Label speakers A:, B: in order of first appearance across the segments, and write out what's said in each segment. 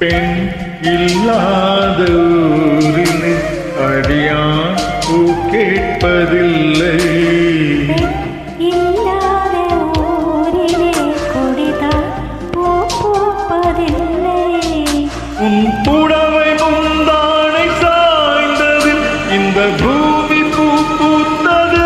A: பெண் இல்லாத ஊரிலே அடியான் பூ கேட்பதில்லை. உன் புடவை முந்தானை சாய்ந்ததில் இந்த பூமி பூ பூத்தது.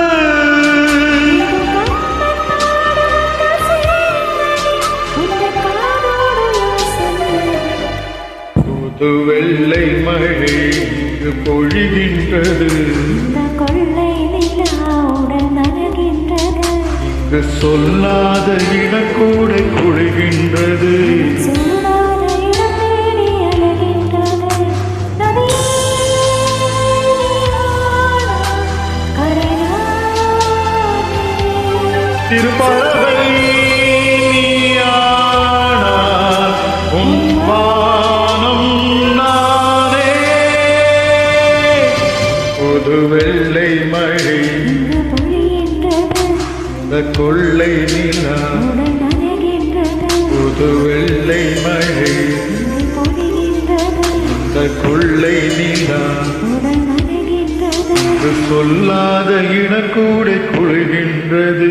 A: புது வெள்ளை மழை இங்கு பொழிகின்றது. இங்கு சொல்லாத இனக்கூடை குழைகின்றது. திருப்பறவை நீயானால் உன் வானம் நானே. புது வெள்ளை மழை இந்த கொள்ளை நிலா. புது வெள்ளை மழை இந்த கொள்ளை நிலா. சொல்லாத இனக்கூடை குழைகின்றது.